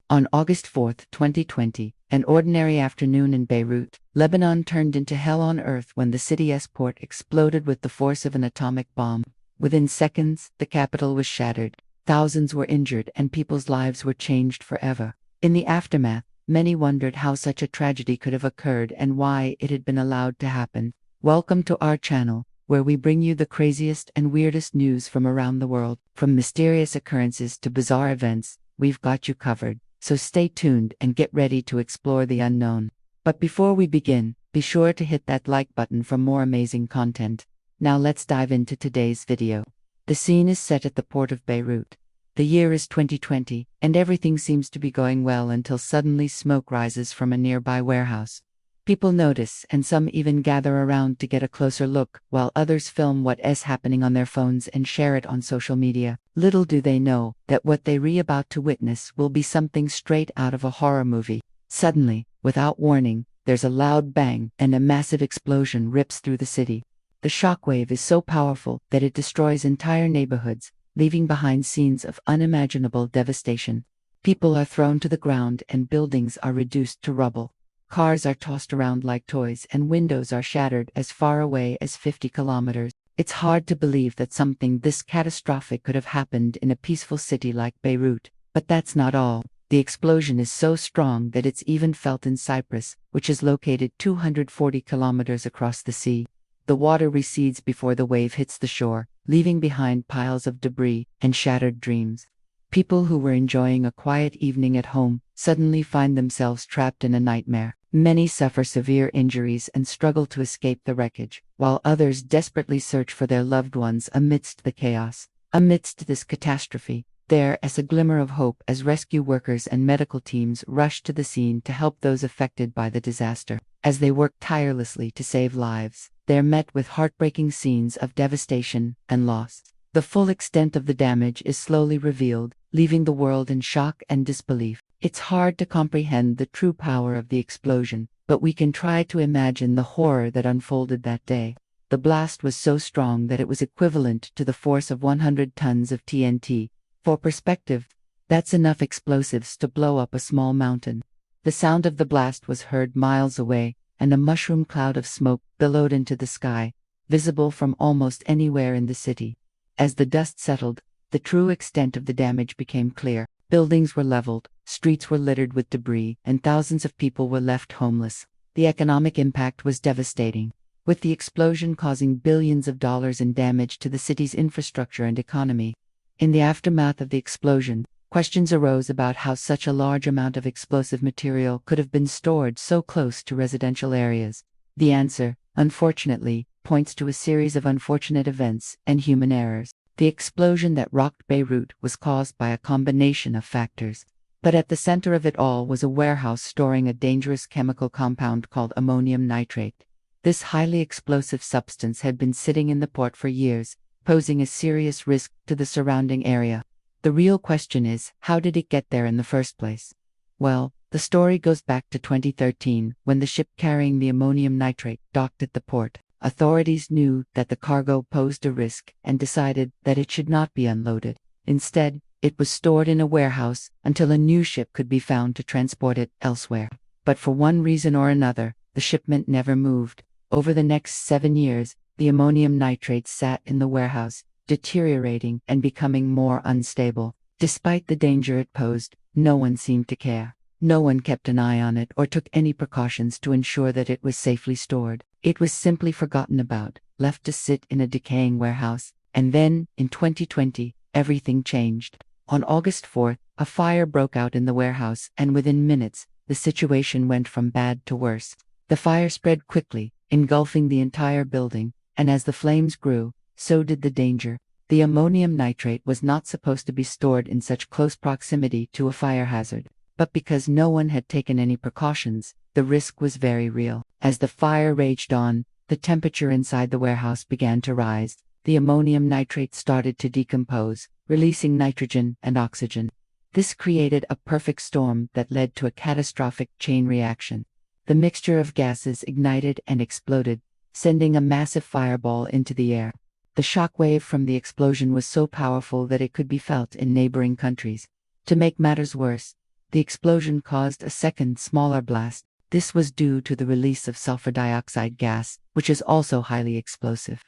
On August 4, 2020, an ordinary afternoon in Beirut, Lebanon turned into hell on earth when the city's port exploded with the force of an atomic bomb. Within seconds, the capital was shattered. Thousands were injured and people's lives were changed forever. In the aftermath, many wondered how such a tragedy could have occurred and why it had been allowed to happen. Welcome to our channel, where we bring you the craziest and weirdest news from around the world. From mysterious occurrences to bizarre events, we've got you covered. So stay tuned and get ready to explore the unknown. But before we begin, be sure to hit that like button for more amazing content. Now let's dive into today's video. The scene is set at the port of Beirut. The year is 2020, and everything seems to be going well until suddenly smoke rises from a nearby warehouse. People notice, and some even gather around to get a closer look, while others film what is happening on their phones and share it on social media. Little do they know that what they're about to witness will be something straight out of a horror movie. Suddenly, without warning, there's a loud bang, and a massive explosion rips through the city. The shockwave is so powerful that it destroys entire neighborhoods, leaving behind scenes of unimaginable devastation. People are thrown to the ground and buildings are reduced to rubble. Cars are tossed around like toys and windows are shattered as far away as 50 kilometers. It's hard to believe that something this catastrophic could have happened in a peaceful city like Beirut. But that's not all. The explosion is so strong that it's even felt in Cyprus, which is located 240 kilometers across the sea. The water recedes before the wave hits the shore, leaving behind piles of debris and shattered dreams. People who were enjoying a quiet evening at home suddenly find themselves trapped in a nightmare. Many suffer severe injuries and struggle to escape the wreckage, while others desperately search for their loved ones amidst the chaos. Amidst this catastrophe, there is a glimmer of hope as rescue workers and medical teams rush to the scene to help those affected by the disaster. As they work tirelessly to save lives, they're met with heartbreaking scenes of devastation and loss. The full extent of the damage is slowly revealed, leaving the world in shock and disbelief. It's hard to comprehend the true power of the explosion, but we can try to imagine the horror that unfolded that day. The blast was so strong that it was equivalent to the force of 100 tons of TNT. For perspective, that's enough explosives to blow up a small mountain. The sound of the blast was heard miles away, and a mushroom cloud of smoke billowed into the sky, visible from almost anywhere in the city. As the dust settled, the true extent of the damage became clear. Buildings were leveled, streets were littered with debris, and thousands of people were left homeless. The economic impact was devastating, with the explosion causing billions of dollars in damage to the city's infrastructure and economy. In the aftermath of the explosion, questions arose about how such a large amount of explosive material could have been stored so close to residential areas. The answer, unfortunately, points to a series of unfortunate events and human errors. The explosion that rocked Beirut was caused by a combination of factors. But at the center of it all was a warehouse storing a dangerous chemical compound called ammonium nitrate. This highly explosive substance had been sitting in the port for years, posing a serious risk to the surrounding area. The real question is, how did it get there in the first place? Well, the story goes back to 2013, when the ship carrying the ammonium nitrate docked at the port. Authorities knew that the cargo posed a risk and decided that it should not be unloaded. Instead, it was stored in a warehouse until a new ship could be found to transport it elsewhere. But for one reason or another, the shipment never moved. Over the next 7 years, the ammonium nitrate sat in the warehouse, deteriorating and becoming more unstable. Despite the danger it posed, no one seemed to care. No one kept an eye on it or took any precautions to ensure that it was safely stored. It was simply forgotten about, left to sit in a decaying warehouse. And then, in 2020, everything changed. On August 4th, a fire broke out in the warehouse, and within minutes, the situation went from bad to worse. The fire spread quickly, engulfing the entire building, and as the flames grew, so did the danger. The ammonium nitrate was not supposed to be stored in such close proximity to a fire hazard. But because no one had taken any precautions, the risk was very real. As the fire raged on, the temperature inside the warehouse began to rise. The ammonium nitrate started to decompose, releasing nitrogen and oxygen. This created a perfect storm that led to a catastrophic chain reaction. The mixture of gases ignited and exploded, sending a massive fireball into the air. The shockwave from the explosion was so powerful that it could be felt in neighboring countries. To make matters worse, The explosion caused a second, smaller blast. This was due to the release of sulfur dioxide gas, which is also highly explosive.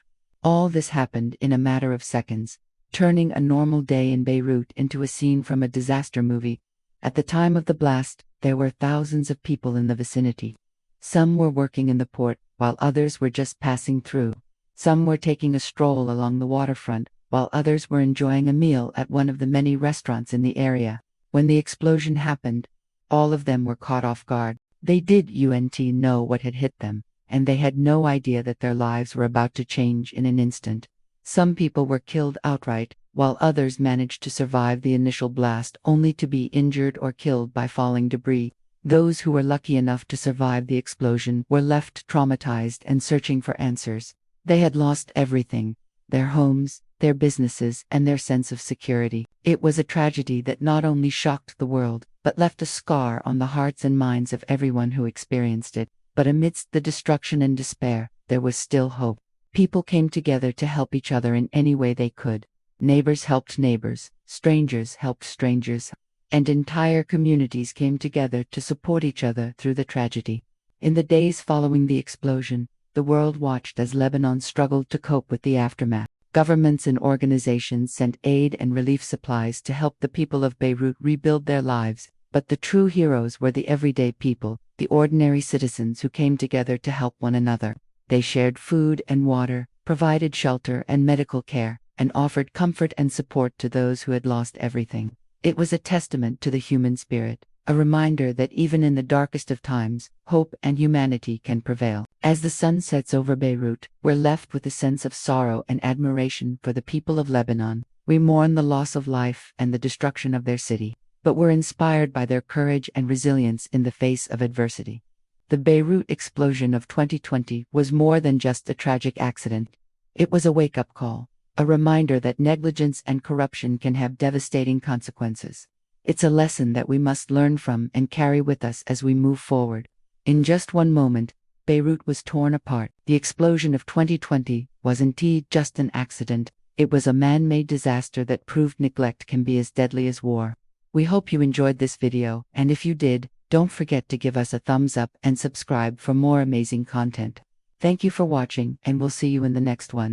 All this happened in a matter of seconds, turning a normal day in Beirut into a scene from a disaster movie. At the time of the blast, there were thousands of people in the vicinity. Some were working in the port, while others were just passing through. Some were taking a stroll along the waterfront, while others were enjoying a meal at one of the many restaurants in the area. When the explosion happened, all of them were caught off guard. They didn't know what had hit them, and they had no idea that their lives were about to change in an instant. Some people were killed outright, while others managed to survive the initial blast only to be injured or killed by falling debris. Those who were lucky enough to survive the explosion were left traumatized and searching for answers. They had lost everything: their homes, their businesses, and their sense of security. It was a tragedy that not only shocked the world, but left a scar on the hearts and minds of everyone who experienced it. But amidst the destruction and despair, there was still hope. People came together to help each other in any way they could. Neighbors helped neighbors, strangers helped strangers, and entire communities came together to support each other through the tragedy. In the days following the explosion, the world watched as Lebanon struggled to cope with the aftermath. Governments and organizations sent aid and relief supplies to help the people of Beirut rebuild their lives, but the true heroes were the everyday people, the ordinary citizens who came together to help one another. They shared food and water, provided shelter and medical care, and offered comfort and support to those who had lost everything. It was a testament to the human spirit, a reminder that even in the darkest of times, hope and humanity can prevail. As the sun sets over Beirut, we're left with a sense of sorrow and admiration for the people of Lebanon. We mourn the loss of life and the destruction of their city, but we're inspired by their courage and resilience in the face of adversity. The Beirut explosion of 2020 was more than just a tragic accident. It was a wake-up call, a reminder that negligence and corruption can have devastating consequences. It's a lesson that we must learn from and carry with us as we move forward. In just one moment, Beirut was torn apart. The explosion of 2020 was indeed just an accident. It was a man-made disaster that proved neglect can be as deadly as war. We hope you enjoyed this video, and if you did, don't forget to give us a thumbs up and subscribe for more amazing content. Thank you for watching, and we'll see you in the next one.